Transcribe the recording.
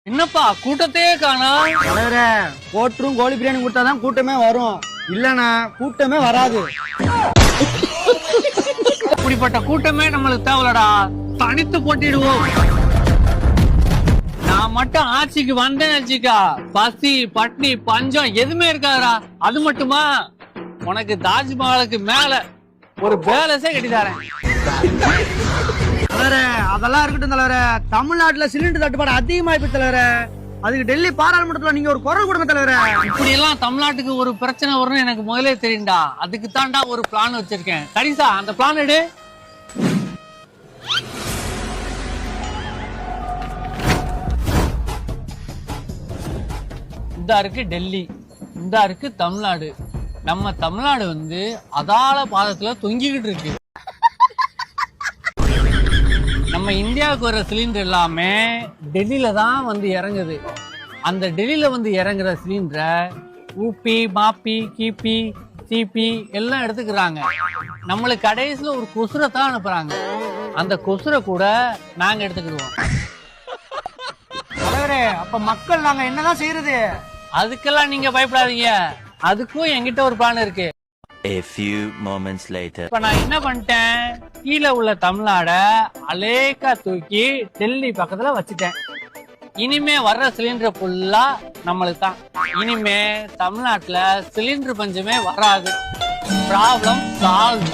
என்னப்பா கூட்டத்தையே காணோம். தலைவரே, கோட்டரும் கோழி பிரியாணி கொடுத்தாதான் கூட்டமே வரும், இல்லனா கூட்டமே வராது. இப்படிப்பட்ட கூட்டமே நம்மளுக்கு தேவலடா, தனித்து போட்டிடுவோம். நான் மட்டும் ஆட்சிக்கு வந்தேன்னு வச்சுக்கா, பசி பட்னி பஞ்சம் எதுவுமே இருக்காதா. அது மட்டுமா, உனக்கு தாஜ்மஹாலுக்கு மேல ஒரு பேலஸே கட்டித்தாரேன். தலைவரே, அதெல்லாம் இருக்கட்டும் தலைவரே. தமிழ்நாட்டுல சிலிண்டர் தட்டுப்பாடு அதிகமாயிப்போச்சு தலைவரே. அதுக்கு டெல்லி பாராளுமன்றத்துல நீங்க ஒரு குரல் கொடுங்க தலைவரே. இப்படி எல்லாம் தமிழ்நாட்டுக்கு ஒரு பிரச்சனை வரும்னு எனக்கு முதலே தெரியும்டா. அதுக்கு தான்டா ஒரு பிளான் வச்சிருக்கேன். கரிசா, அந்த பிளான் எடு. இந்த இருக்கு டெல்லி, இந்த இருக்கு தமிழ்நாடு. நம்ம தமிழ்நாடு வந்து அதால பாதத்துல தொங்கிக்கிட்டு இருக்கு. நம்ம இந்தியாவுக்கு வர சிலிண்டர் எல்லாமே டெல்லியில தான் வந்து இறங்குது. அந்த டெல்லியில வந்து இறங்குற சிலிண்டரை ஊபி மாப்பி கிபி சிபி எல்லாம் எடுத்துக்கிறாங்க. நம்மளுக்கு கடைசியில ஒரு கொசுரை தான் அனுப்புறாங்க. அந்த கொசுரை கூட நாங்க எடுத்துக்கிடுவோம். தலைவரே, அப்ப மக்கள் நாங்க என்னதான் செய்யறது? அதுக்கெல்லாம் நீங்க பயப்படாதீங்க. அதுக்கும் என்கிட்ட ஒரு பிளான் இருக்கு. A few moments later. இப்ப நான் என்ன பண்ணிட்டேன், கீழே உள்ள தமிழ்நாட அலேக்கா தூக்கி டெல்லி பக்கத்துல வச்சுட்டேன். இனிமே வர்ற சிலிண்டர் ஃபுல்லா நம்மளுக்கு தான். இனிமே தமிழ்நாட்டுல சிலிண்டர் பஞ்சமே வராது. Problem solve.